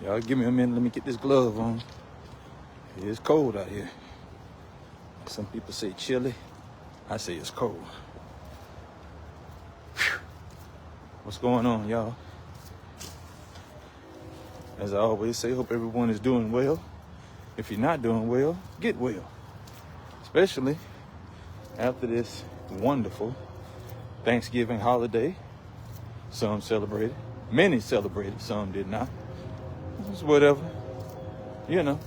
Y'all give me a minute. Let me get this glove on. It's cold out here. Some people say chilly. I say it's cold. Whew. What's going on, y'all? As I always say, hope everyone is doing well. If you're not doing well, get well. Especially after this wonderful Thanksgiving holiday. Some celebrated. Many celebrated. Some did not. It's whatever. You know.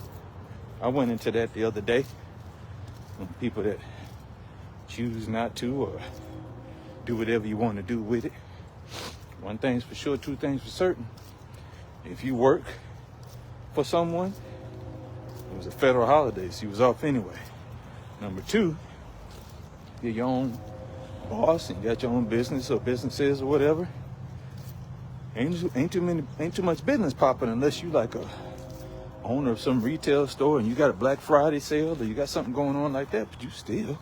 I went into that the other day. People that choose not to or do whatever you want to do with it. One thing's for sure, two things for certain. If you work for someone, it was a federal holiday, so you was off anyway. Number two, you're your own boss and you got your own business or businesses or whatever. Ain't too much business popping unless you like a owner of some retail store and you got a Black Friday sale or you got something going on like that, but you still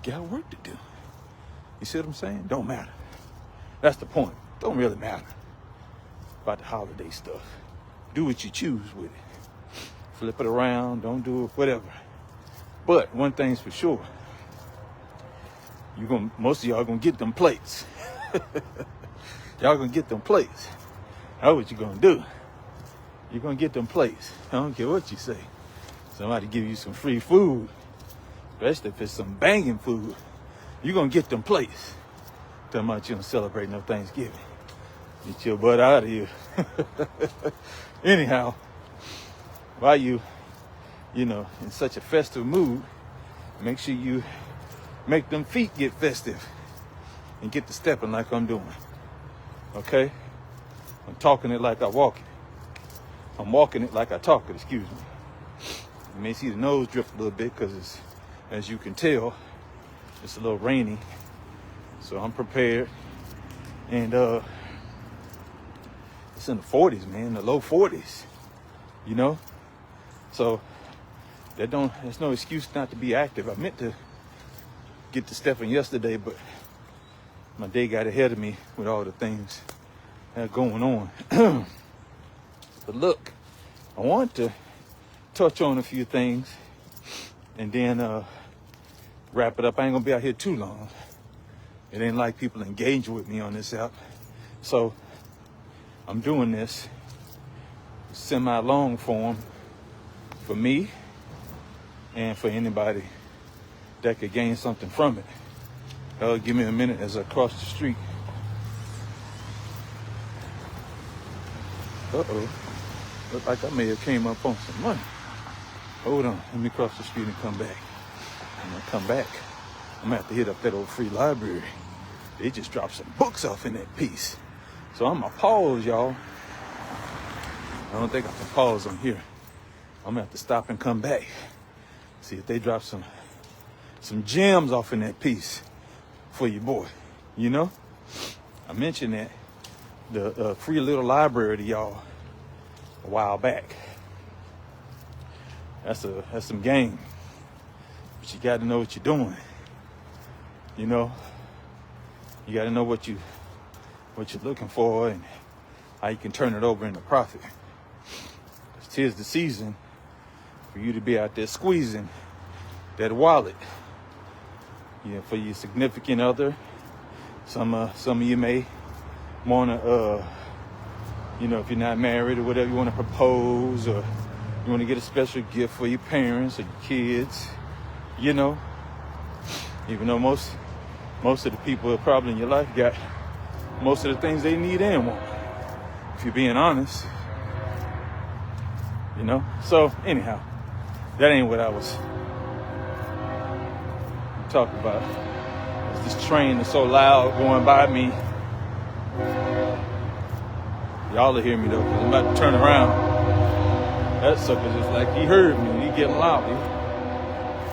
got work to do. You see what I'm saying? Don't matter. That's the point. Don't really matter about the holiday stuff. Do what you choose with it. Flip it around, don't do it, whatever. But one thing's for sure, most of y'all gonna get them plates. Y'all gonna get them plates. That's what you're gonna do. You're gonna get them plates. I don't care what you say. Somebody give you some free food, especially if it's some banging food, you're gonna get them plates. Talking about you don't celebrate no Thanksgiving. Get your butt out of here. Anyhow, while you in such a festive mood, make sure you make them feet get festive and get to stepping like I'm doing. Okay? I'm talking it like I walk it. I'm walking it like I talk it, excuse me. You may see the nose drip a little bit because it's, as you can tell, it's a little rainy. So I'm prepared. And it's in the 40s, man, the low 40s, So there's no excuse not to be active. I meant to get to stepping yesterday, but my day got ahead of me with all the things that are going on. But look, I want to touch on a few things and then wrap it up. I ain't gonna be out here too long. It ain't like people engage with me on this app. So I'm doing this semi-long form for me and for anybody that could gain something from it. Give me a minute as I cross the street. Uh-oh. Look like I may have came up on some money. Hold on. Let me cross the street and come back. When I come back, I'm going to have to hit up that old free library. They just dropped some books off in that piece. So I'm going to pause, y'all. I don't think I can pause on here. I'm going to have to stop and come back. See if they drop some gems off in that piece for your boy. I mentioned that the free little library to y'all a while back. That's some game. But you got to know what you're doing. You got to know what you're looking for and how you can turn it over into profit. 'Cause 'tis the season for you to be out there squeezing that wallet. For your significant other. Some of you may want to, if you're not married or whatever, you want to propose or you want to get a special gift for your parents or your kids, Even though most of the people probably in your life got most of the things they need and want, if you're being honest, So anyhow, that ain't what I was talking about. This train is so loud going by me. Y'all will hear me though, 'cause I'm about to turn around. That sucker just like he heard me. He getting loud.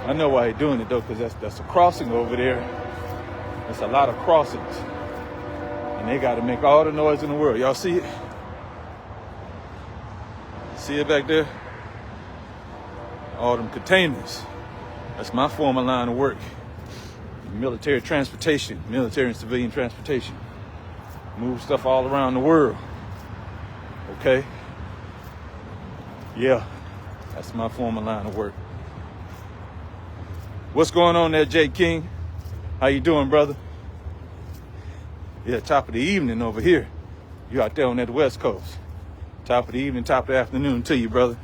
I know why he's doing it though, because that's a crossing over there. There's a lot of crossings. And they got to make all the noise in the world. Y'all see it? See it back there? All them containers. That's my former line of work. Military transportation, military and civilian transportation. Move stuff all around the world. Okay? Yeah, that's my former line of work. What's going on there, Jay King? How you doing, brother? Yeah, top of the evening over here. You out there on that West Coast. Top of the evening, top of the afternoon to you, brother.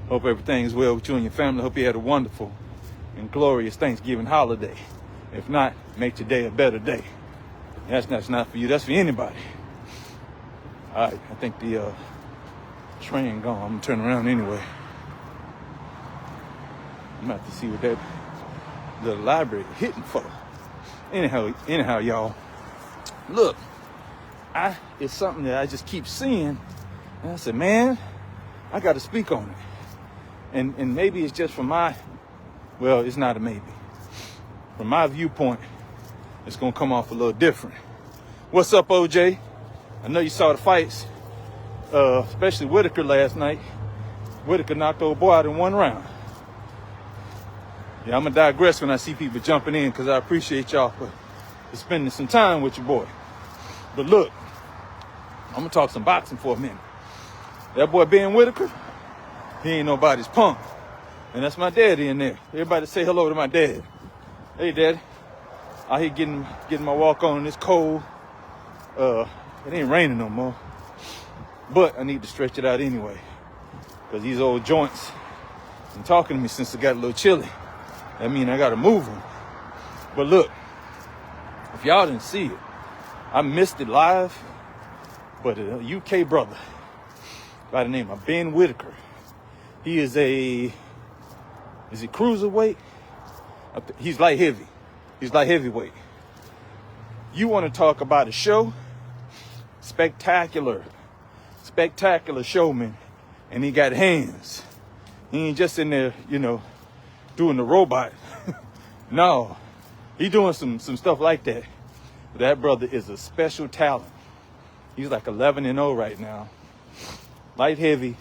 Hope everything's well with you and your family. Hope you had a wonderful and glorious Thanksgiving holiday. If not, make today a better day. That's not for you, that's for anybody. All right, I think the train gone. I'm gonna turn around anyway. I'm gonna have to see what that the library hitting for. Anyhow, y'all. Look, it's something that I just keep seeing, and I said, man, I got to speak on it. And maybe it's just from well, it's not a maybe. From my viewpoint, it's gonna come off a little different. What's up, OJ? I know you saw the fights, especially Whitaker last night. Whitaker knocked old boy out in one round. Yeah, I'm gonna digress when I see people jumping in because I appreciate y'all for spending some time with your boy. But look, I'm gonna talk some boxing for a minute. That boy Ben Whitaker, he ain't nobody's punk. And that's my daddy in there. Everybody say hello to my dad. Hey, Daddy. Out here getting my walk on. It's cold. It ain't raining no more. But I need to stretch it out anyway. Because these old joints been talking to me since it got a little chilly. That means I got to move them. But look, if y'all didn't see it, I missed it live. But a UK brother by the name of Ben Whitaker. He is he cruiserweight? He's light heavy. He's light heavyweight. You want to talk about a show? Spectacular showman. And he got hands. He ain't just in there, doing the robot. No, he doing some stuff like that. That brother is a special talent. He's like 11-0 right now. Light heavy.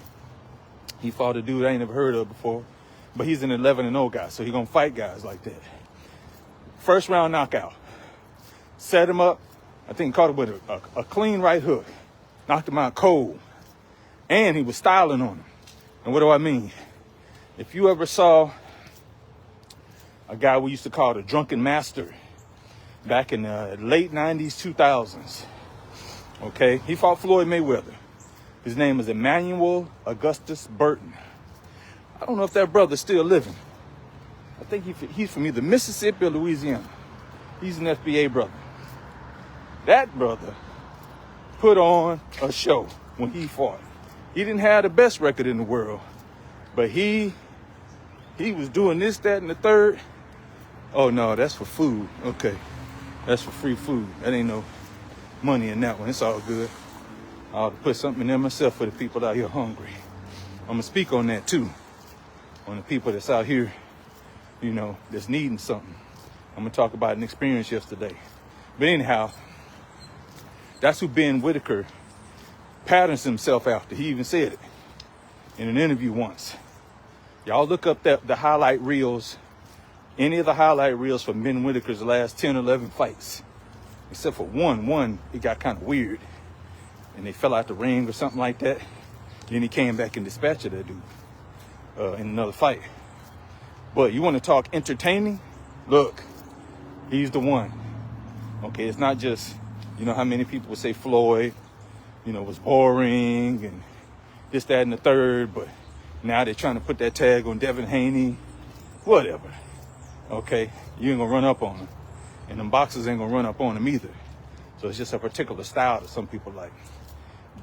He fought a dude I ain't never heard of before. But he's an 11-0 guy, so he gonna fight guys like that. First round knockout. Set him up. I think caught him with a clean right hook. Knocked him out cold. And he was styling on him. And what do I mean? If you ever saw a guy we used to call the Drunken Master back in the late 90s, 2000s. Okay? He fought Floyd Mayweather. His name is Emmanuel Augustus Burton. I don't know if that brother's still living. I think he's from either Mississippi or Louisiana. He's an FBA brother. That brother put on a show when he fought. He didn't have the best record in the world, but he was doing this, that, and the third. Oh, no, that's for food. Okay, that's for free food. That ain't no money in that one. It's all good. I'll put something in there myself for the people out here hungry. I'm going to speak on that, too. On the people that's out here, that's needing something. I'm going to talk about an experience yesterday. But anyhow, that's who Ben Whitaker patterns himself after. He even said it in an interview once. Y'all look up the highlight reels, any of the highlight reels from Ben Whitaker's last 10 or 11 fights. Except for one, it got kind of weird. And they fell out the ring or something like that. Then he came back and dispatched that dude in another fight. But you want to talk entertaining? Look, he's the one. Okay, it's not just, how many people would say Floyd, was boring and this, that, and the third. But now they're trying to put that tag on Devin Haney. Whatever. Okay, you ain't going to run up on him. And them boxers ain't going to run up on him either. So it's just a particular style that some people like.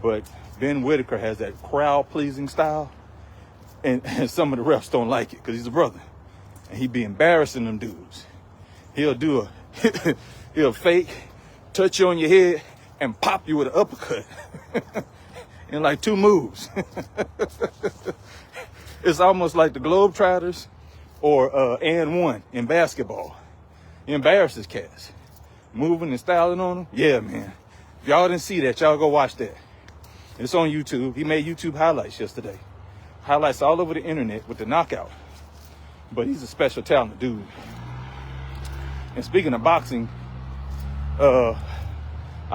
But Ben Whitaker has that crowd-pleasing style. And some of the refs don't like it because he's a brother. And he be embarrassing them dudes. He'll fake, touch you on your head, and pop you with an uppercut. In like 2 moves. It's almost like the Globetrotters or and one in basketball. He embarrasses cats. Moving and styling on them. Yeah, man. If y'all didn't see that, y'all go watch that. It's on YouTube. He made YouTube highlights yesterday. Highlights all over the internet with the knockout. But he's a special talented dude. And speaking of boxing, I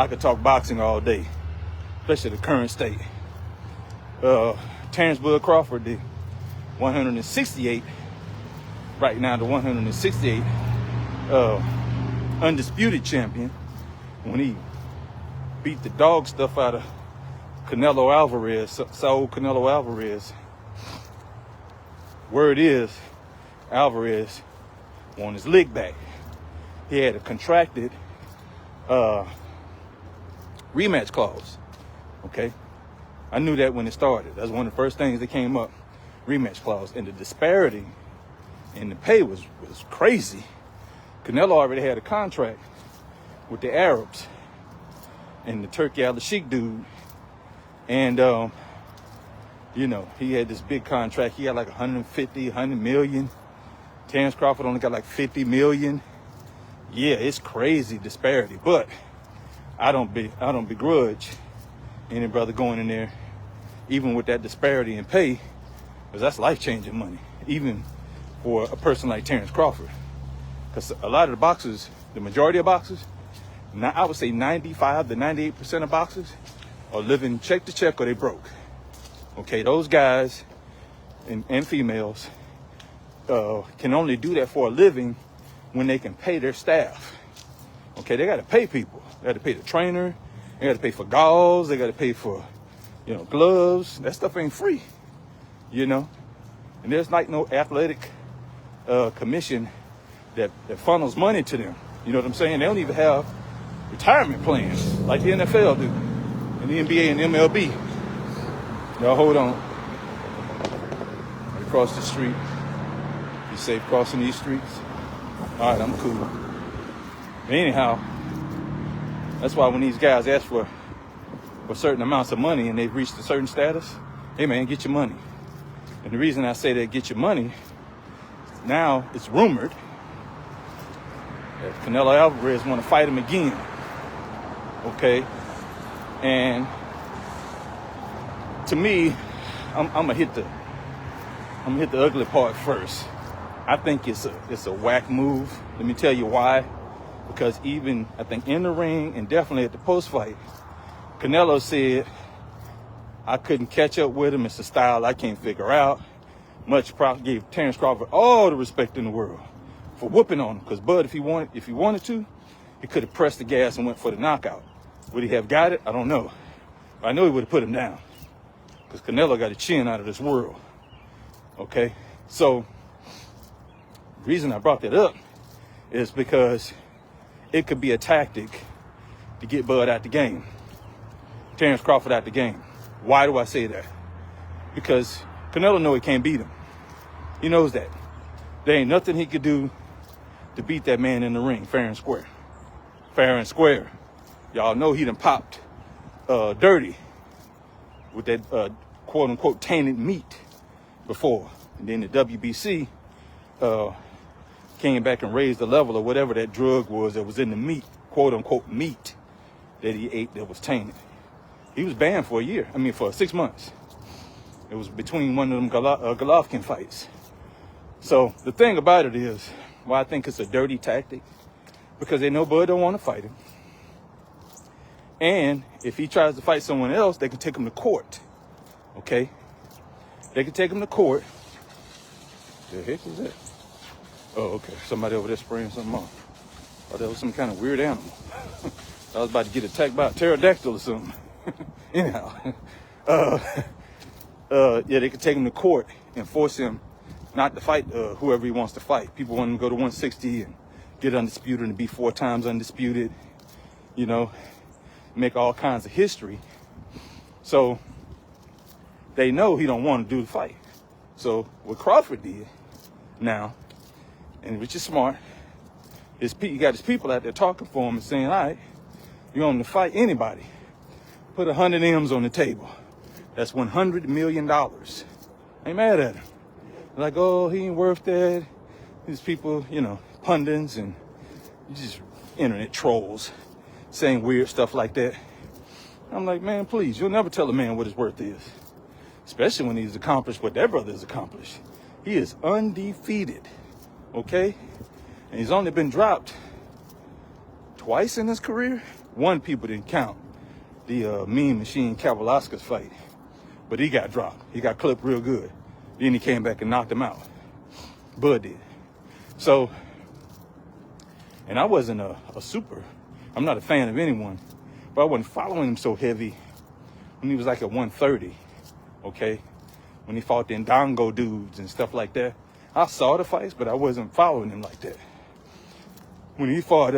could talk boxing all day, especially the current state. Terrence Bud Crawford, the 168, right now the 168 undisputed champion, when he beat the dog stuff out of Canelo Alvarez, Saul Canelo Alvarez. Word is, Alvarez won his lick back. He had a contracted rematch clause. Okay, I knew that when it started. That's one of the first things that came up, rematch clause. And the disparity in the pay was crazy. Canelo already had a contract with the Arabs and the Turkey al-Sheikh dude. And, you know, he had this big contract. He got like 150, 100 million. Terrence Crawford only got like 50 million. Yeah, it's crazy disparity. But I don't begrudge any brother going in there, even with that disparity in pay, because that's life-changing money, even for a person like Terrence Crawford. Because a lot of the boxers, the majority of boxers, I would say 95 to 98% of boxers are living check to check or they broke. Okay, those guys and females can only do that for a living when they can pay their staff. Okay, they got to pay people. They got to pay the trainer. They got to pay for gauze. They got to pay for, gloves. That stuff ain't free, And there's like no athletic commission that funnels money to them. You know what I'm saying? They don't even have retirement plans like the NFL do, and the NBA and MLB. Y'all hold on. Right across the street. Be safe crossing these streets. All right, I'm cool. But anyhow, that's why when these guys ask for certain amounts of money and they've reached a certain status, hey man, get your money. And the reason I say that get your money, now it's rumored that Canelo Alvarez want to fight him again. Okay? And to me, I'm gonna hit the ugly part first. I think it's a whack move. Let me tell you why. Because even I think in the ring and definitely at the post fight, Canelo said, I couldn't catch up with him. It's a style I can't figure out. Much prop gave Terrence Crawford all the respect in the world for whooping on him. Because Bud, if he wanted to, he could have pressed the gas and went for the knockout. Would he have got it? I don't know. But I know he would have put him down. Because Canelo got a chin out of this world. Okay? So, the reason I brought that up is because it could be a tactic to get Bud out the game. Terrence Crawford out the game. Why do I say that? Because Canelo knows he can't beat him. He knows that. There ain't nothing he could do to beat that man in the ring, fair and square. Fair and square. Y'all know he done popped dirty with that quote-unquote tainted meat before. And then the WBC came back and raised the level of whatever that drug was that was in the meat, quote-unquote meat, that he ate that was tainted. He was banned for for 6 months. It was between one of them Golovkin fights. So the thing about it is, why I think it's a dirty tactic, because they know Bud don't want to fight him. And if he tries to fight someone else, they can take him to court. Okay? They can take him to court. The heck is that? Oh, okay. Somebody over there spraying something off. Oh, that was some kind of weird animal. I was about to get attacked by a pterodactyl or something. Anyhow, yeah, they could take him to court and force him not to fight whoever he wants to fight. People want him to go to 160 and get undisputed and be 4 times undisputed, make all kinds of history. So they know he don't want to do the fight. So what Crawford did now, and which is smart, he got his people out there talking for him and saying, all right, you want him to fight anybody. Put 100 M's on the table. That's $100 million. I ain't mad at him. Like, oh, he ain't worth that. These people, pundits and just internet trolls saying weird stuff like that. I'm like, man, please, you'll never tell a man what his worth is. Especially when he's accomplished what that brother has accomplished. He is undefeated, okay? And he's only been dropped twice in his career. One people didn't count. The Mean Machine Kavaliauskas fight. but he got dropped. He got clipped real good. Then he came back and knocked him out. Bud did. So, and I wasn't I'm not a fan of anyone, but I wasn't following him so heavy when he was like at 130, okay? When he fought the Ndongo dudes and stuff like that. I saw the fights, but I wasn't following him like that. When he fought,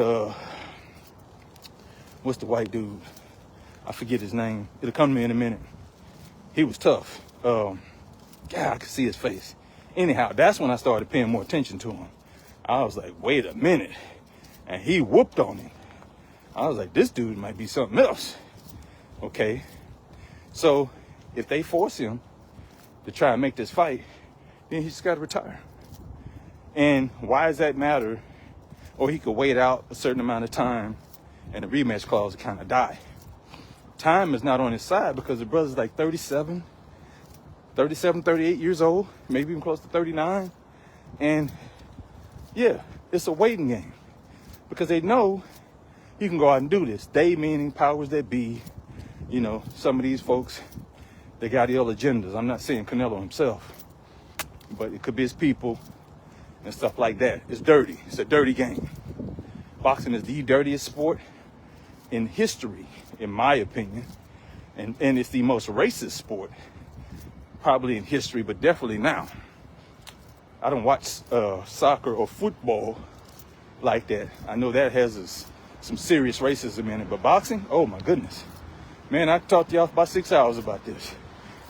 what's the white dude? I forget his name. It'll come to me in a minute. He was tough. God, I could see his face. Anyhow, that's when I started paying more attention to him. I was like, wait a minute. And he whooped on him. I was like, this dude might be something else. Okay. So if they force him to try and make this fight, then he just got to retire. And why does that matter? Or he could wait out a certain amount of time and the rematch clause would kind of die. Time is not on his side because the brother's like 37, 38 years old, maybe even close to 39. And yeah, it's a waiting game because they know he can go out and do this. They meaning powers that be, you know, some of these folks, they got ill agendas. I'm not saying Canelo himself, but it could be his people and stuff like that. It's dirty. It's a dirty game. Boxing is the dirtiest sport in history, in my opinion. And it's the most racist sport, probably in history, but definitely now. I don't watch soccer or football like that. I know that has some serious racism in it, but boxing, oh my goodness. Man, I could talk to y'all for about 6 hours about this.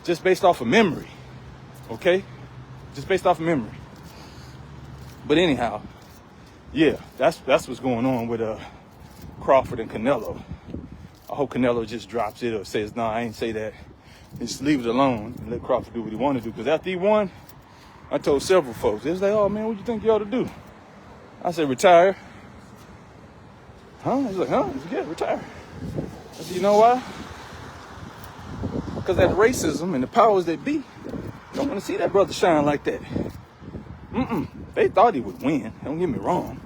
Just based off of memory, okay? Just based off of memory. But anyhow, yeah, that's what's going on with Crawford and Canelo. I hope Canelo just drops it or says, no, I ain't say that. Just leave it alone and let Crawford do what he want to do. Because after he won, I told several folks, they was like, oh man, what do you think you ought to do? I said, retire. Huh? He's like, huh? He said, yeah, retire. I said, you know why? Because that racism and the powers that be don't want to see that brother shine like that. They thought he would win. Don't get me wrong.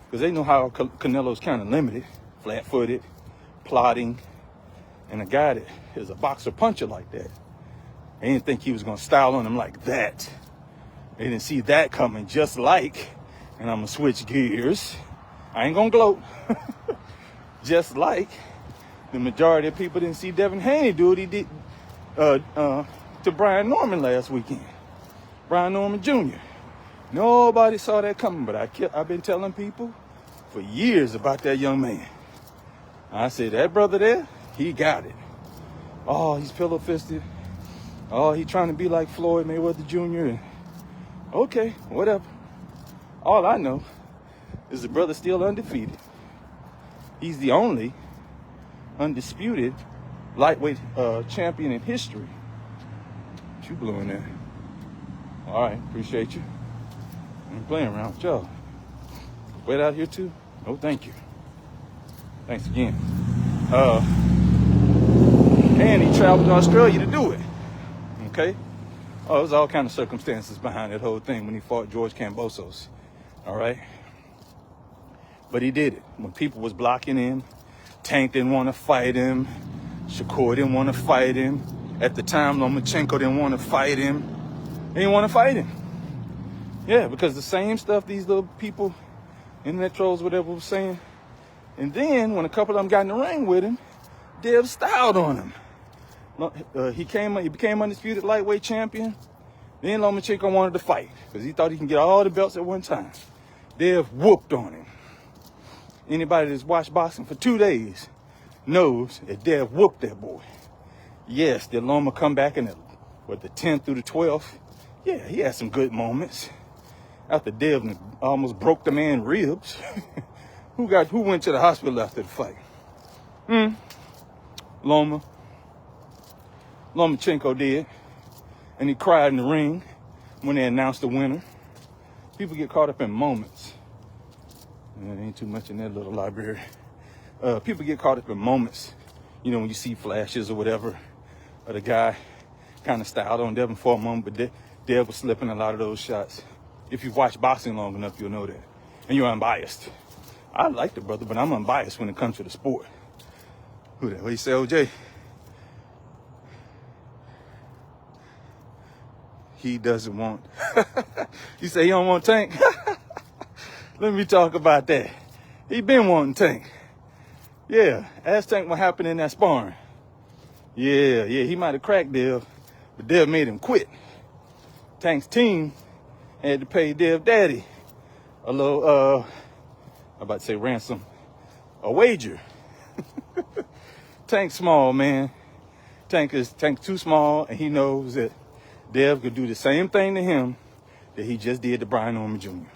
Because they know how Canelo's kind of limited, flat-footed, plotting, and a guy that is a boxer puncher like that. They didn't think he was going to style on him like that. They didn't see that coming, just like, and I'm going to switch gears. I ain't going to gloat. Just like the majority of people didn't see Devin Haney do what he did to Brian Norman last weekend. Brian Norman Jr. Nobody saw that coming, but I've been telling people for years about that young man. I said, that brother there, he got it. Oh, he's pillow-fisted. Oh, he trying to be like Floyd Mayweather Jr. And okay, whatever. All I know is the brother's still undefeated. He's the only undisputed lightweight champion in history. What you blew in there? All right, appreciate you. I'm playing around with y'all. Wait out here too? No, thank you. Thanks again. And he traveled to Australia to do it. Okay? Oh, there was all kind of circumstances behind that whole thing when he fought George Kambosos. All right? But he did it. When people was blocking him, Tank didn't want to fight him, Shakur didn't want to fight him. At the time, Lomachenko didn't want to fight him. They didn't want to fight him. Yeah, because the same stuff these little people, internet trolls, whatever, was saying. And then when a couple of them got in the ring with him, Dev styled on him. He became undisputed lightweight champion. Then Lomachenko wanted to fight because he thought he can get all the belts at one time. Dev whooped on him. Anybody that's watched boxing for 2 days knows that Dev whooped that boy. Yes, did Loma come back in the 10th through the 12th? Yeah, he had some good moments. After Dev almost broke the man's ribs. Who went to the hospital after the fight? Lomachenko did. And he cried in the ring when they announced the winner. People get caught up in moments. There ain't too much in that little library. People get caught up in moments. You know, when you see flashes or whatever. Or the guy kind of styled on Devin for a moment, but Dev was slipping a lot of those shots. If you've watched boxing long enough, you'll know that. And you're unbiased. I like the brother, but I'm unbiased when it comes to the sport. Who that? What you say, OJ? he doesn't want. You say he don't want Tank? Let me talk about that. He been wanting Tank. Yeah, ask Tank what happened in that sparring. Yeah, he might have cracked Dev, but Dev made him quit. Tank's team had to pay Dev Daddy a little, I'm about to say ransom, a wager. Tank's small, man. Tank's too small, and he knows that Dev could do the same thing to him that he just did to Brian Norman Jr.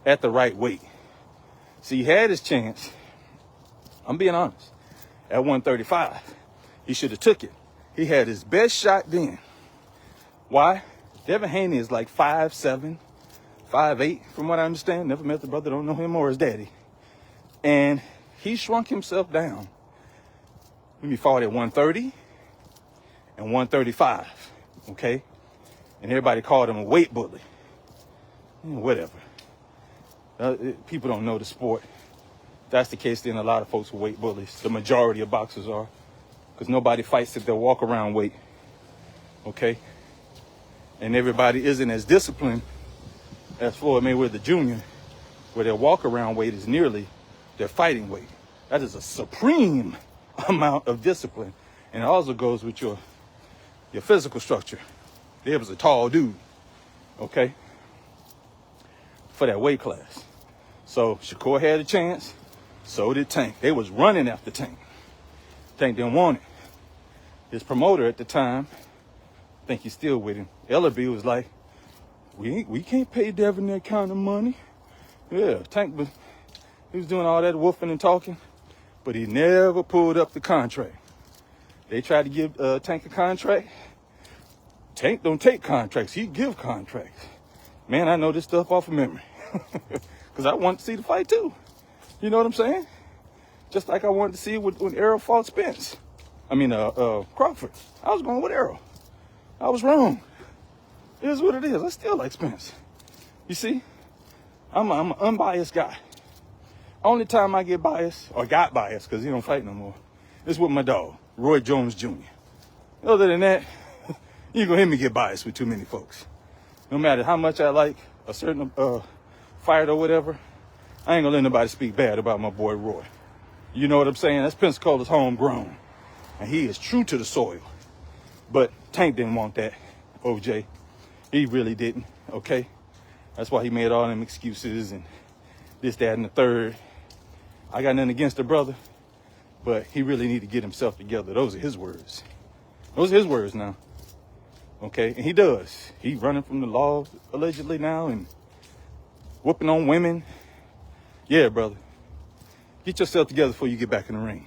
at the right weight. See, he had his chance. I'm being honest. At 135, he should have took it. He had his best shot then. Why? Devin Haney is like 5'7", 5'8", from what I understand. Never met the brother, don't know him or his daddy. And he shrunk himself down when he fought at 130 and 135, okay? And everybody called him a weight bully. Whatever. People don't know the sport. If that's the case, then a lot of folks are weight bullies. The majority of boxers are. Because nobody fights at their walk-around weight, okay? And everybody isn't as disciplined as Floyd Mayweather Jr., where their walk-around weight is nearly their fighting weight. That is a supreme amount of discipline. And it also goes with your physical structure. There was a tall dude, okay, for that weight class. So Shakur had a chance, so did Tank. They was running after Tank. Tank didn't want it. His promoter at the time, I think he's still with him, Ellerby, was like, we can't pay Devin that kind of money. Yeah, Tank he was doing all that woofing and talking, but he never pulled up the contract. They tried to give Tank a contract. Tank don't take contracts, he give contracts. Man, I know this stuff off of memory. Because I wanted to see the fight too. You know what I'm saying? Just like I wanted to see when Errol fought Crawford. I was going with Errol. I was wrong. It is what it is. I still like Spence. You see? I'm an unbiased guy. Only time I get biased, or got biased, because he don't fight no more, is with my dog, Roy Jones Jr. Other than that, you ain't gonna hear me get biased with too many folks. No matter how much I like a certain fight or whatever, I ain't gonna let nobody speak bad about my boy Roy. You know what I'm saying? That's Pensacola's homegrown. And he is true to the soil. But Tank didn't want that, OJ. He really didn't, okay? That's why he made all them excuses and this, that, and the third. I got nothing against the brother, but he really need to get himself together. Those are his words. Those are his words now, okay? And he does. He running from the law allegedly now and whooping on women. Yeah, brother. Get yourself together before you get back in the ring.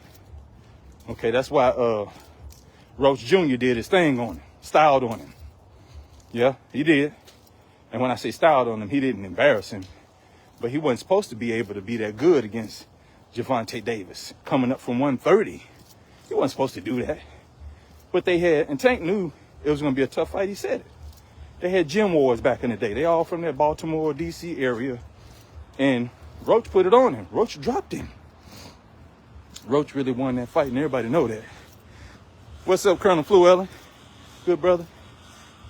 Okay, that's why Roach Jr. did his thing on him, styled on him. Yeah, he did. And when I say styled on him, he didn't embarrass him. But he wasn't supposed to be able to be that good against Gervonta Davis coming up from 130. He wasn't supposed to do that. But they had, and Tank knew it was going to be a tough fight. He said it. They had gym wars back in the day. They all from that Baltimore, D.C. area. And Roach put it on him. Roach dropped him. Roach really won that fight, and everybody know that. What's up, Colonel Fluellen? Good brother.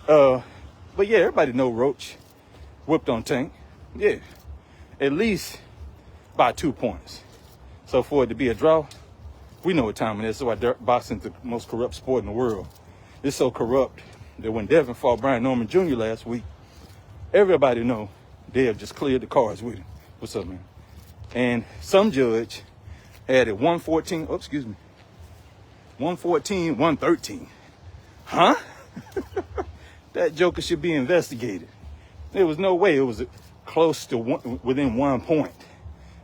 But yeah, everybody know Roach whipped on Tank. Yeah, at least by 2 points. So for it to be a draw, we know what time it is. So why boxing's the most corrupt sport in the world. It's so corrupt that when Devin fought Brian Norman Jr. last week, everybody know Dev just cleared the cards with him. What's up, man? And some judge had it 114, 113. Huh? That joker should be investigated. There was no way it was close to within 1 point.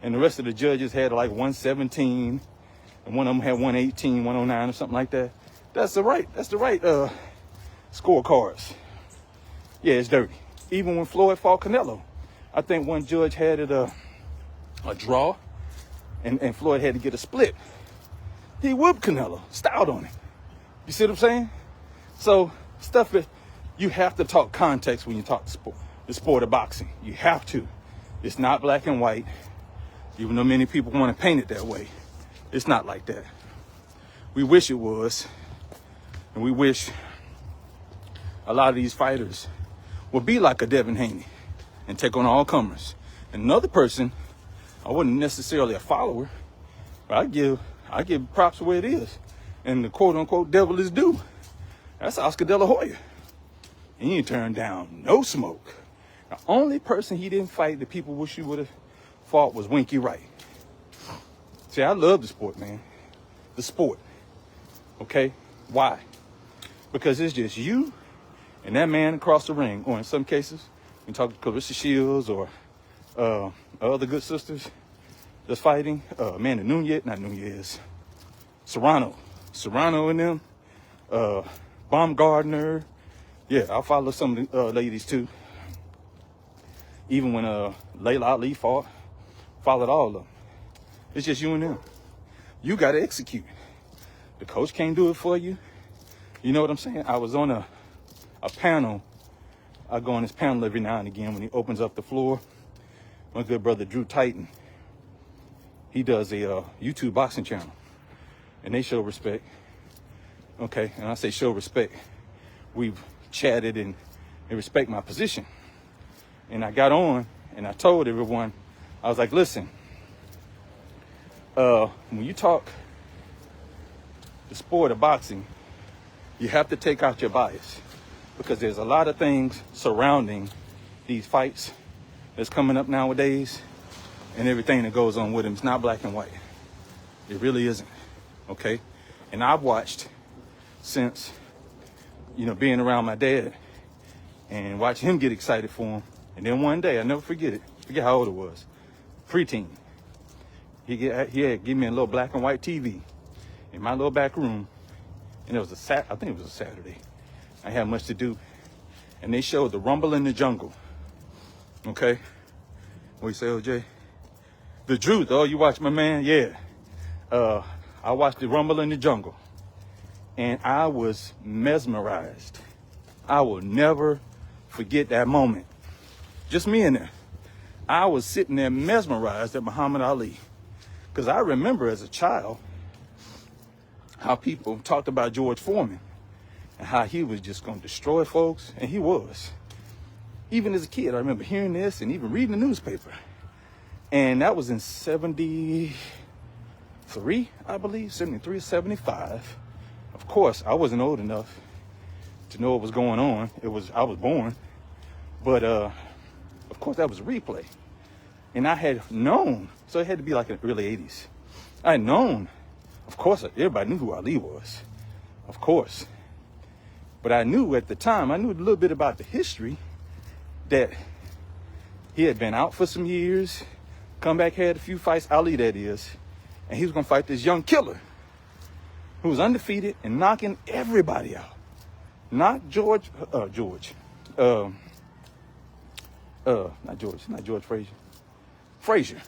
And the rest of the judges had like 117, and one of them had 118, 109 or something like that. That's the right scorecards. Yeah, it's dirty. Even when Floyd fought Canelo, I think one judge had it a draw, and Floyd had to get a split. He whooped Canelo, styled on him. You see what I'm saying? So stuff that you have to talk context when you talk the sport of boxing. You have to. It's not black and white, even though many people want to paint it that way. It's not like that. We wish it was, and we wish a lot of these fighters will be like a Devin Haney and take on all comers. Another person, I wasn't necessarily a follower, but I give props where it is. And the quote unquote devil is due. That's Oscar De La Hoya. And he ain't turned down no smoke. The only person he didn't fight that people wish he would have fought was Winky Wright. See, I love the sport, man. The sport. Okay? Why? Because it's just you and that man across the ring. Or in some cases, we talk to Clarissa Shields or other good sisters that's fighting. Serrano and them. Baumgardner. Yeah, I'll follow some of the ladies too. Even when Layla Ali fought, followed all of them. It's just you and them. You got to execute. The coach can't do it for you. You know what I'm saying? I was on a panel. I go on this panel every now and again when he opens up the floor. My good brother Drew Titan. He does a YouTube boxing channel. And they show respect. Okay, and I say show respect. We've chatted and they respect my position. And I got on and I told everyone, I was like, listen, when you talk the sport of boxing, you have to take out your bias because there's a lot of things surrounding these fights that's coming up nowadays and everything that goes on with them. It's not black and white. It really isn't. Okay. And I've watched since, being around my dad and watch him get excited for him. And then one day, I never forget it. Forget how old it was. Preteen. He had give me a little black and white TV in my little back room. And it was I think it was a Saturday. I had much to do. And they showed the Rumble in the Jungle. Okay? What you say, OJ? The Truth. Oh, you watch my man? Yeah. I watched the Rumble in the Jungle. And I was mesmerized. I will never forget that moment. Just me in there. I was sitting there mesmerized at Muhammad Ali. Because I remember as a child how people talked about George Foreman and how he was just going to destroy folks. And he was. Even as a kid, I remember hearing this and even reading the newspaper. And that was in 73, I believe, 73 or 75. Of course, I wasn't old enough to know what was going on. I was born. But, of course, that was a replay. And I had known, so it had to be like in the early 80s. I had known, of course, everybody knew who Ali was. Of course. But I knew at the time, I knew a little bit about the history that he had been out for some years, come back, had a few fights, Ali that is, and he was going to fight this young killer who was undefeated and knocking everybody out. Not George Frazier.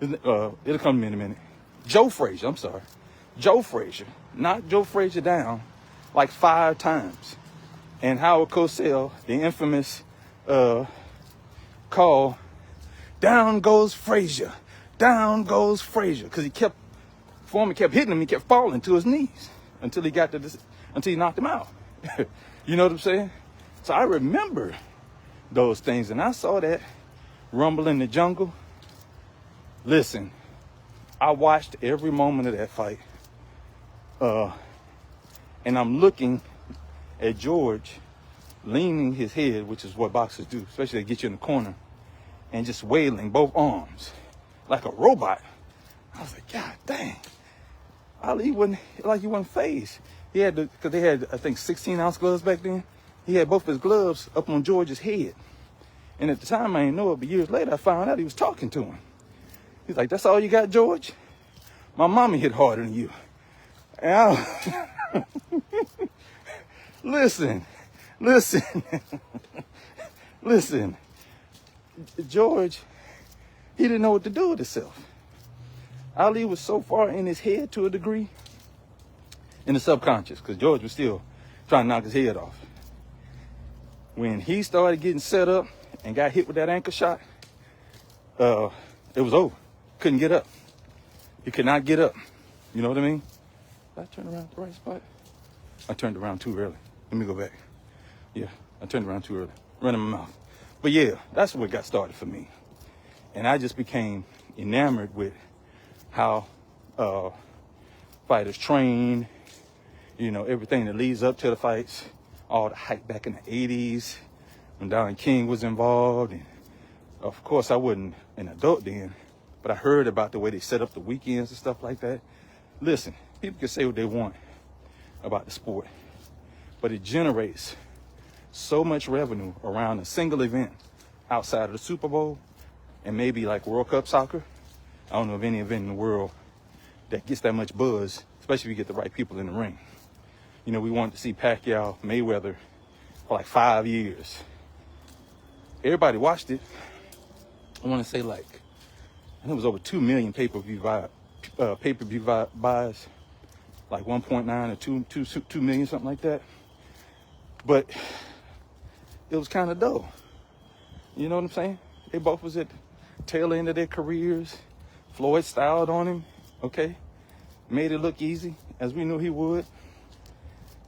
It'll come to me in a minute. Joe Frazier, I'm sorry. Joe Frazier. Knocked Joe Frazier down like 5 times. And Howard Cosell, the infamous call, down goes Frazier. Down goes Frazier. Because Foreman kept hitting him, he kept falling to his knees until he knocked him out. You know what I'm saying? So I remember those things, and I saw that Rumble in the Jungle. Listen, I watched every moment of that fight. And I'm looking at George leaning his head, which is what boxers do, especially they get you in the corner, and just wailing both arms like a robot. I was like, God dang. Ali wasn't phased. Because they had, I think, 16-ounce gloves back then. He had both his gloves up on George's head. And at the time, I didn't know it, but years later, I found out he was talking to him. He's like, that's all you got, George? My mama hit harder than you. And listen. George, he didn't know what to do with himself. Ali was so far in his head to a degree, in the subconscious, because George was still trying to knock his head off. When he started getting set up and got hit with that ankle shot, it was over. Couldn't get up. He could not get up. You know what I mean? Did I turn around at the right spot? I turned around too early. Let me go back. Yeah, I turned around too early, running my mouth. But yeah, that's what got started for me. And I just became enamored with how fighters train, you know, everything that leads up to the fights, all the hype back in the 80s when Don King was involved. And of course, I wasn't an adult then, but I heard about the way they set up the weekends and stuff like that. Listen, people can say what they want about the sport, but it generates so much revenue around a single event outside of the Super Bowl and maybe like World Cup soccer. I don't know of any event in the world that gets that much buzz, especially if you get the right people in the ring. You know, we wanted to see Pacquiao, Mayweather for like 5 years. Everybody watched it. I want to say like, I think it was over 2 million pay-per-view buys, like 1.9 or 2 million, something like that. But it was kind of dull. You know what I'm saying? They both was at the tail end of their careers. Floyd styled on him, okay? Made it look easy, as we knew he would.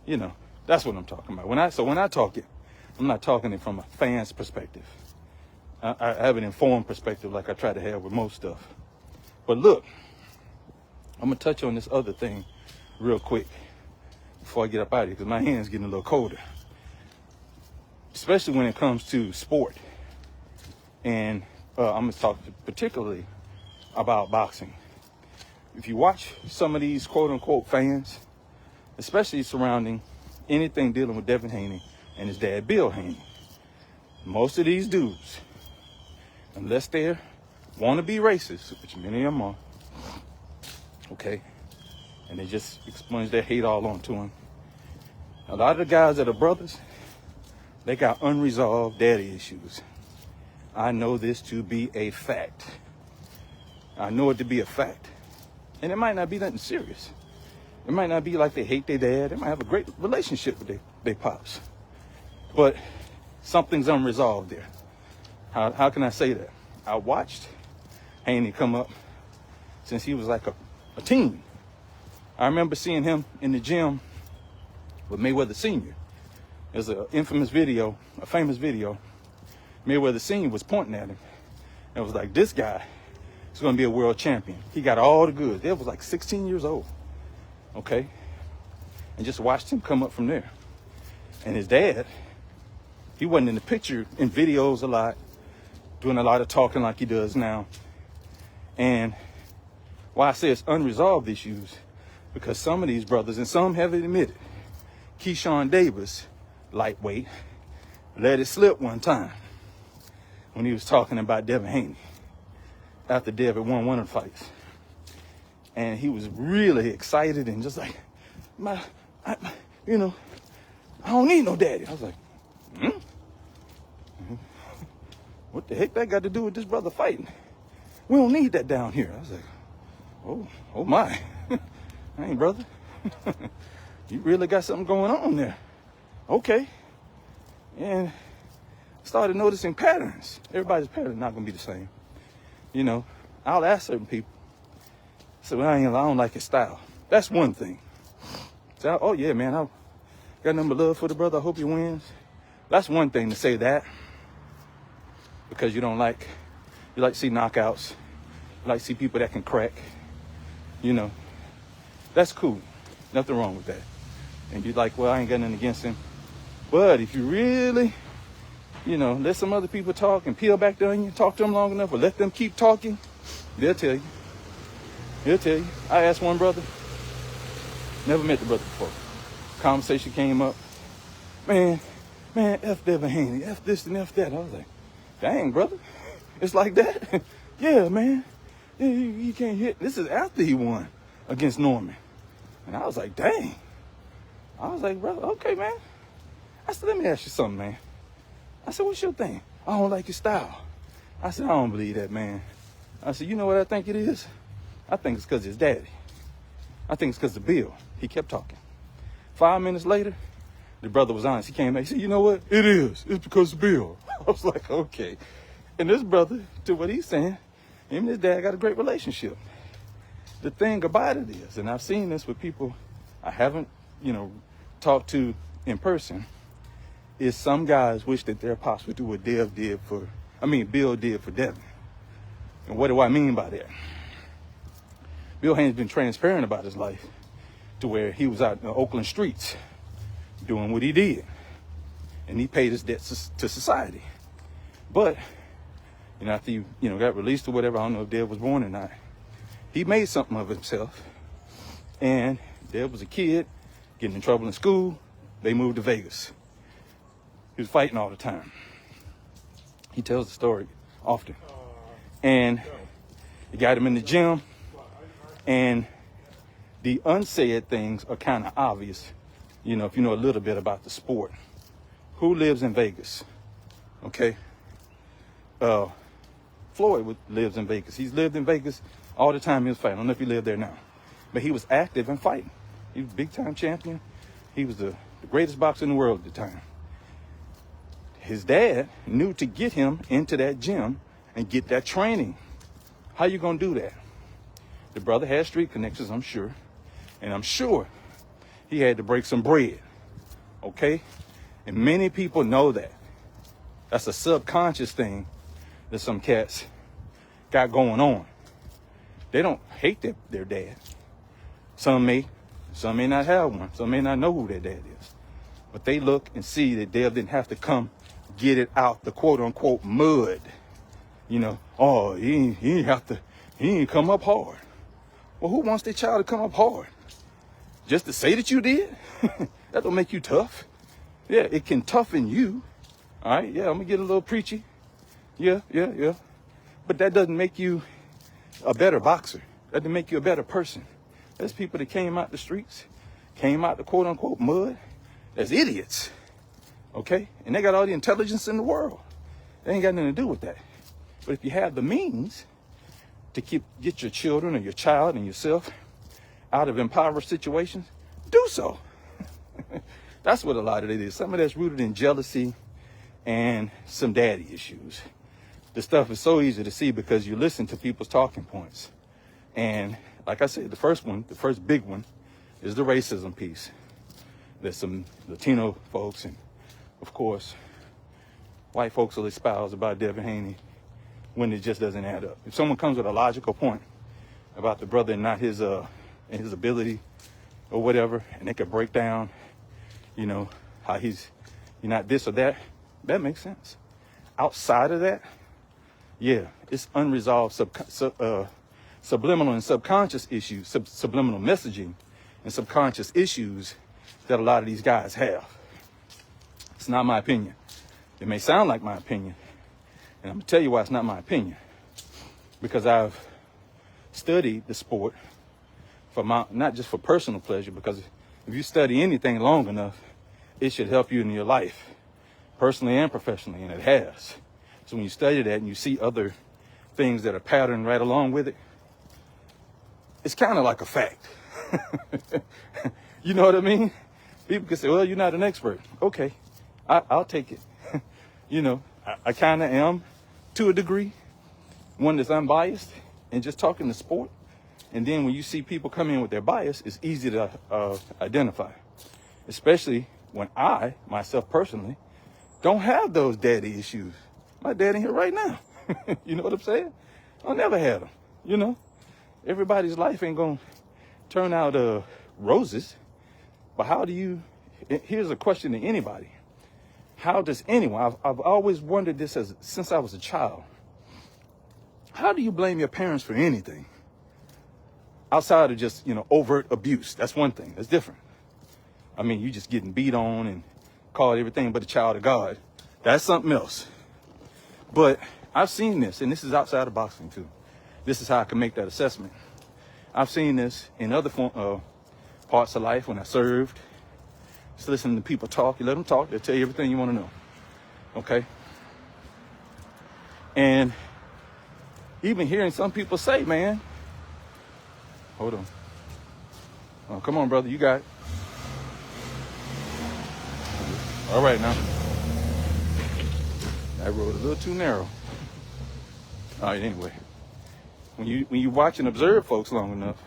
You know, that's what I'm talking about. When I talk it, I'm not talking it from a fan's perspective. I have an informed perspective like I try to have with most stuff. But look, I'm going to touch on this other thing real quick before I get up out of here, because my hand's getting a little colder. Especially when it comes to sport. And I'm going to talk particularly about boxing. If you watch some of these quote-unquote fans, especially surrounding anything dealing with Devin Haney and his dad, Bill Haney, most of these dudes, unless they want to be racist, which many of them are, okay, and they just expunge their hate all onto him. A lot of the guys that are brothers, they got unresolved daddy issues. I know this to be a fact. I know it to be a fact. And it might not be nothing serious. It might not be like they hate their dad. They might have a great relationship with their pops. But something's unresolved there. How can I say that? I watched Haney come up since he was like a teen. I remember seeing him in the gym with Mayweather Sr. There's an famous video. Mayweather Sr. was pointing at him. And was like, this guy is going to be a world champion. He got all the goods. They was like 16 years old. Okay? And just watched him come up from there. And his dad, he wasn't in the picture in videos a lot, doing a lot of talking like he does now. And why I say it's unresolved issues, because some of these brothers, and some have admitted, Keyshawn Davis, lightweight, let it slip one time when he was talking about Devin Haney after Dev had won one of the fights. And he was really excited and just like, I don't need no daddy. I was like, what the heck that got to do with this brother fighting? We don't need that down here. I was like, oh my. Hey, brother. You really got something going on there. Okay. And started noticing patterns. Everybody's pattern not going to be the same. You know, I'll ask certain people. So I don't like his style. That's one thing. So, oh yeah, man, I got nothing but love for the brother. I hope he wins. That's one thing to say that. Because you like to see knockouts. You like to see people that can crack. You know, that's cool. Nothing wrong with that. And you're like, well, I ain't got nothing against him. But if you really, let some other people talk and peel back the onion, talk to them long enough, or let them keep talking, they'll tell you. He'll tell you. I asked one brother, never met the brother before. Conversation came up. Man, F Devin Haney, F this and F that. I was like, dang, brother. It's like that? Yeah, man. Yeah, you can't hit. This is after he won against Norman. And I was like, dang. I was like, brother, okay, man. I said, let me ask you something, man. I said, what's your thing? I don't like your style. I said, I don't believe that, man. I said, you know what I think it is? I think it's because his daddy. I think it's because of Bill. He kept talking. 5 minutes later, the brother was honest. He came back. He said, you know what? It is. It's because of Bill. I was like, okay. And this brother, to what he's saying, him and his dad got a great relationship. The thing about it is, and I've seen this with people I haven't, talked to in person, is some guys wish that their pops would do what Bill did for Devin. And what do I mean by that? Bill Haney's been transparent about his life to where he was out in the Oakland streets doing what he did. And he paid his debts to society. But, after he, got released or whatever, I don't know if Dev was born or not, he made something of himself. And Dev was a kid, getting in trouble in school. They moved to Vegas. He was fighting all the time. He tells the story often. And he got him in the gym. And the unsaid things are kind of obvious, if you know a little bit about the sport. Who lives in Vegas? Okay. Floyd lives in Vegas. He's lived in Vegas all the time he was fighting. I don't know if he lived there now. But he was active and fighting. He was a big-time champion. He was the greatest boxer in the world at the time. His dad knew to get him into that gym and get that training. How you going to do that? The brother had street connections, I'm sure. And I'm sure he had to break some bread. Okay? And many people know that. That's a subconscious thing that some cats got going on. They don't hate their dad. Some may not have one. Some may not know who their dad is. But they look and see that Dev didn't have to come get it out the quote unquote mud. Oh, he ain't come up hard. Well, who wants their child to come up hard? Just to say that you did? That don't make you tough. Yeah, it can toughen you. All right, yeah, I'm gonna get a little preachy. Yeah. But that doesn't make you a better boxer. That doesn't make you a better person. There's people that came out the streets, came out the quote unquote mud. There's idiots. Okay? And they got all the intelligence in the world. They ain't got nothing to do with that. But if you have the means to get your children or your child and yourself out of impoverished situations, do so. That's what a lot of it is. Some of that's rooted in jealousy and some daddy issues. The stuff is so easy to see because you listen to people's talking points. And like I said, the first big one is the racism piece. There's some Latino folks and, of course, white folks will espouse about Devin Haney when it just doesn't add up. If someone comes with a logical point about the brother and not his ability or whatever, and they could break down, how he's not this or that, that makes sense. Outside of that, yeah, it's unresolved subliminal and subconscious issues, subliminal messaging and subconscious issues that a lot of these guys have. It's not my opinion. It may sound like my opinion, and I'm gonna tell you why it's not my opinion. Because I've studied the sport for not just for personal pleasure, because if you study anything long enough, it should help you in your life, personally and professionally, and it has. So when you study that and you see other things that are patterned right along with it, it's kind of like a fact. You know what I mean? People can say, well, you're not an expert. Okay, I'll take it. I kind of am to a degree, one that's unbiased and just talking the sport. And then when you see people come in with their bias, it's easy to identify, especially when I, myself personally, don't have those daddy issues. My dad in here right now. You know what I'm saying? I never had them. Everybody's life ain't gonna turn out roses. But how do you, here's a question to anybody. How does anyone, I've always wondered this since I was a child. How do you blame your parents for anything? Outside of just, overt abuse. That's one thing. That's different. I mean, you just getting beat on and called everything but a child of God. That's something else. But I've seen this, and this is outside of boxing too. This is how I can make that assessment. I've seen this in other parts of life when I served. Just listening to people talk. You let them talk, they'll tell you everything you want to know. Okay? And even hearing some people say, man, hold on. Oh, come on, brother, you got it. All right, now. That road a little too narrow. All right, anyway. When you watch and observe folks long enough,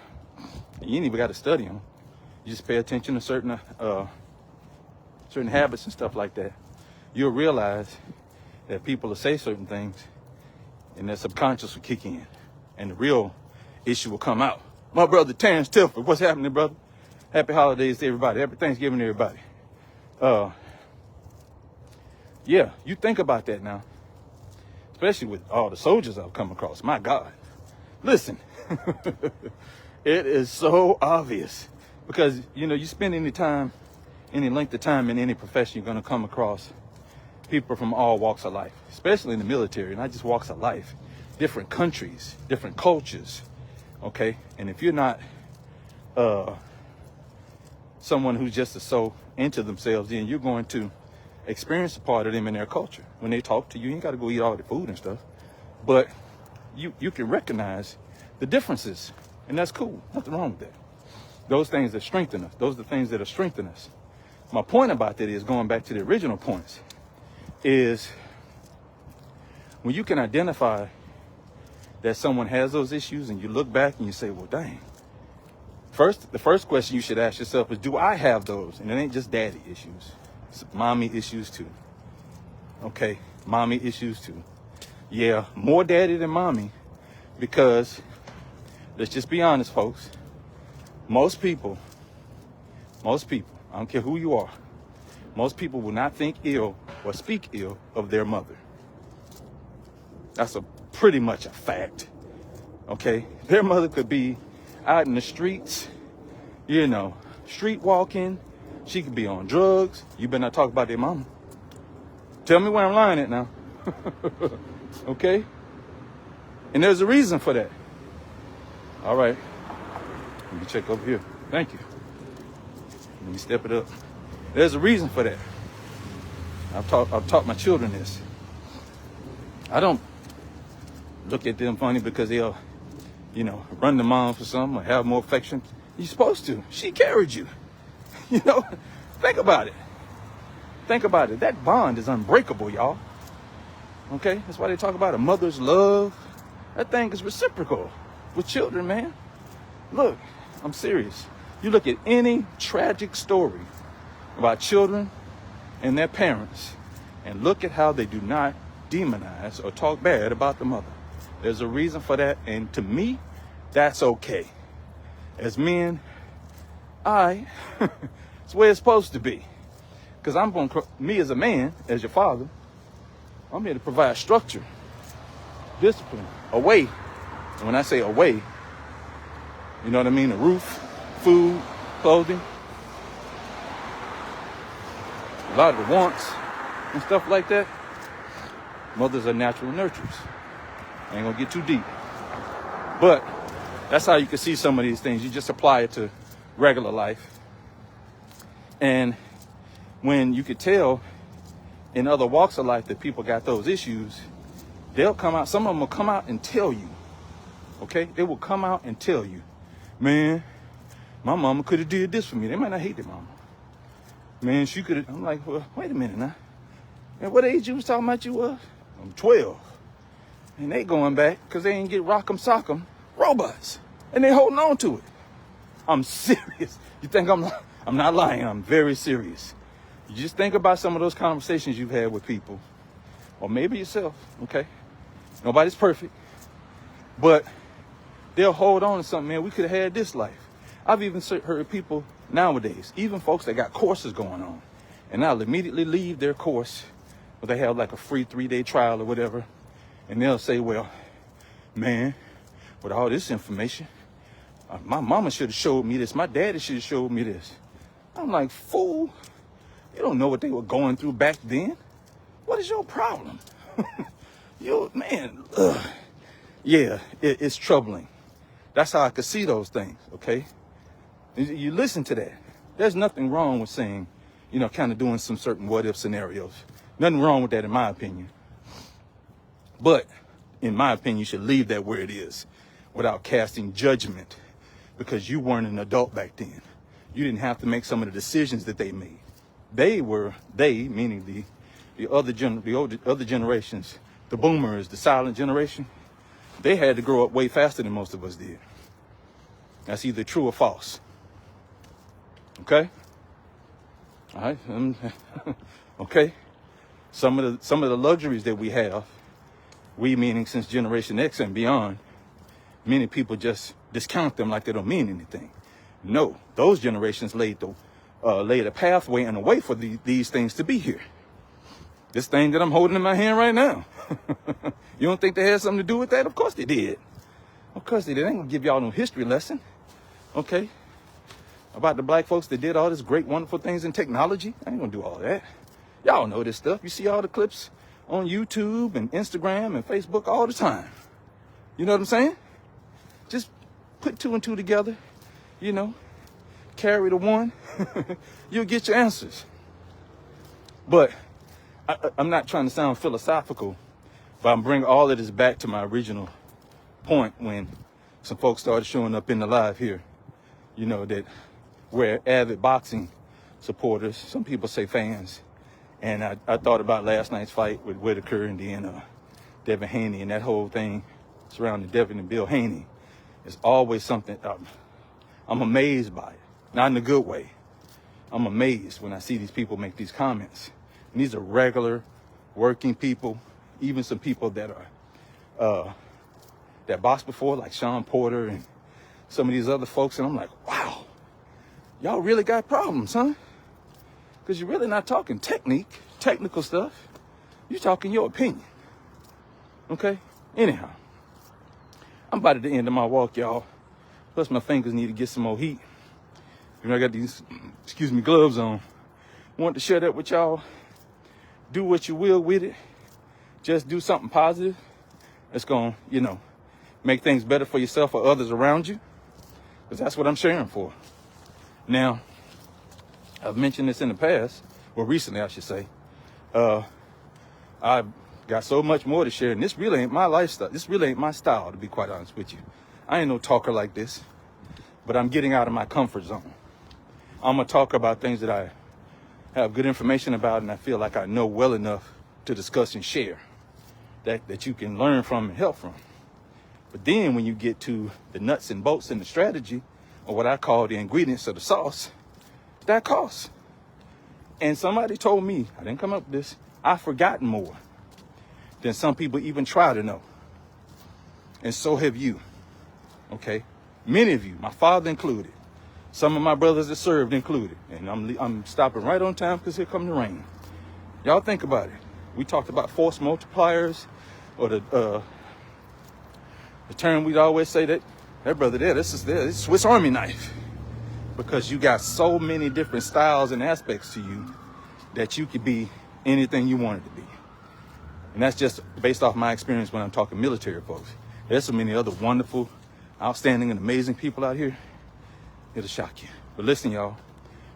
you ain't even got to study them. You just pay attention to certain habits and stuff like that. you'll realize that people will say certain things and their subconscious will kick in and the real issue will come out. My brother Terrence Tilford, what's happening, brother? Happy holidays to everybody. Happy Thanksgiving to everybody. Yeah, you think about that now, especially with all the soldiers I've come across. My God, listen, it is so obvious because, you know, you spend any length of time in any profession, you're going to come across people from all walks of life, especially in the military, not just walks of life, different countries, different cultures. Okay. And if you're not, someone who's just so into themselves, then you're going to experience a part of them in their culture. When they talk to you, you ain't got to go eat all the food and stuff, but you can recognize the differences, and that's cool. Nothing wrong with that. Those things that strengthen us, those are the things that are strengthening us. My point about that is, going back to the original points, is when you can identify that someone has those issues and you look back and you say, well, dang. The first question you should ask yourself is, do I have those? And it ain't just daddy issues. It's mommy issues too. Okay, mommy issues too. Yeah, more daddy than mommy, because let's just be honest, folks. Most people, I don't care who you are, most people will not think ill or speak ill of their mother. That's pretty much a fact. Okay, their mother could be out in the streets, you know, street walking. She could be on drugs. You better not talk about their mama. Tell me where I'm lying at now. Okay? And there's a reason for that. All right. Let me check over here. Thank you. Let me step it up. There's a reason for that. I've taught my children this. I don't look at them funny because they'll, you know, run to mom for something or have more affection. You're supposed to. She carried you. You know, think about it. Think about it. That bond is unbreakable, y'all. Okay? That's why they talk about a mother's love. That thing is reciprocal with children, man. Look, I'm serious. You look at any tragic story about children and their parents, and look at how they do not demonize or talk bad about the mother. There's a reason for that, and to me, that's okay. As men, it's the way it's supposed to be. Because me as a man, as your father, I'm here to provide structure, discipline, a way. And when I say a way, you know what I mean? A roof, food, clothing, a lot of the wants and stuff like that. Mothers are natural nurturers. I ain't gonna get too deep. But that's how you can see some of these things. You just apply it to regular life. And when you could tell in other walks of life that people got those issues, they'll come out, some of them will come out and tell you, okay? They will come out and tell you, man, my mama could have did this for me. They might not hate their mama. Man, she could have, I'm like, well, wait a minute now. And what age you was talking about you was? I'm 12. And they going back because they ain't get rock'em sock'em robots. And they holding on to it. I'm serious. You think I'm not lying. I'm very serious. You just think about some of those conversations you've had with people, or maybe yourself, okay? Nobody's perfect, but they'll hold on to something, man. We could have had this life. I've even heard people nowadays, even folks that got courses going on, and they'll immediately leave their course, or they have like a free 3-day trial or whatever, and they'll say, well, man, with all this information, my mama should have showed me this. My daddy should have showed me this. I'm like, fool, you don't know what they were going through back then. What is your problem? Man, yeah, it's troubling. That's how I could see those things, okay? You listen to that. There's nothing wrong with saying, you know, kind of doing some certain what-if scenarios. Nothing wrong with that, in my opinion. But, in my opinion, you should leave that where it is without casting judgment, because you weren't an adult back then. You didn't have to make some of the decisions that they made. They meaning the other generations, the boomers, the silent generation, they had to grow up way faster than most of us did. That's either true or false. Okay? All right? Okay? Some of the luxuries that we have, we meaning since Generation X and beyond, many people just discount them like they don't mean anything. No, those generations laid a pathway and a way for these things to be here. This thing that I'm holding in my hand right now. You don't think they had something to do with that? Of course they did. Of course they did. I ain't gonna give y'all no history lesson, okay? About the black folks that did all this great, wonderful things in technology. I ain't gonna do all that. Y'all know this stuff. You see all the clips on YouTube and Instagram and Facebook all the time. You know what I'm saying? Just put two and two together, you know, carry the one, you'll get your answers. But I'm not trying to sound philosophical, but I'm bringing all of this back to my original point when some folks started showing up in the live here, you know, that we're avid boxing supporters. Some people say fans. And I thought about last night's fight with Whitaker and then Devin Haney, and that whole thing surrounding Devin and Bill Haney. It's always something, I'm amazed by it. Not in a good way. I'm amazed when I see these people make these comments. And these are regular, working people, even some people that are, that boxed before, like Sean Porter and some of these other folks. And I'm like, wow, y'all really got problems, huh? Because you're really not talking technical stuff. You're talking your opinion. Okay? Anyhow, I'm about at the end of my walk, y'all. Plus my fingers need to get some more heat. You know, I got these, gloves on. Want to share that with y'all. Do what you will with it. Just do something positive that's going to, you know, make things better for yourself or others around you. Because that's what I'm sharing for. Now, I've mentioned this in the past, well, recently, I should say. I've got so much more to share, and this really ain't my lifestyle. This really ain't my style, to be quite honest with you. I ain't no talker like this, but I'm getting out of my comfort zone. I'm going to talk about things that I have good information about and I feel like I know well enough to discuss and share, that you can learn from and help from. But then when you get to the nuts and bolts and the strategy, or what I call the ingredients of the sauce, that costs. And somebody told me, I didn't come up with this, I've forgotten more than some people even try to know. And so have you, okay? Many of you, my father included, some of my brothers that served included. And I'm stopping right on time because here come the rain. Y'all think about it. We talked about force multipliers, or the term we'd always say that brother there, this is Swiss Army knife. Because you got so many different styles and aspects to you that you could be anything you wanted to be. And that's just based off my experience when I'm talking military folks. There's so many other wonderful, outstanding, and amazing people out here. It'll shock you. But listen, y'all,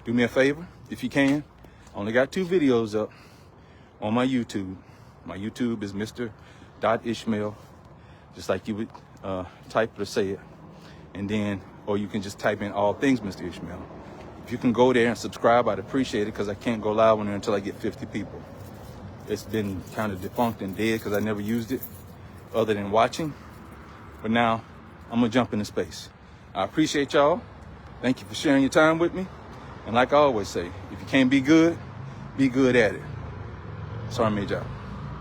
do me a favor, if you can. I only got 2 videos up on my YouTube. My YouTube is Mr.Ishmael, just like you would type it or say it. And then, or you can just type in all things Mr. Ishmael. If you can go there and subscribe, I'd appreciate it, because I can't go live on there until I get 50 people. It's been kind of defunct and dead because I never used it other than watching. But now I'm going to jump into space. I appreciate y'all. Thank you for sharing your time with me. And like I always say, if you can't be good at it. Sorry, I made y'all.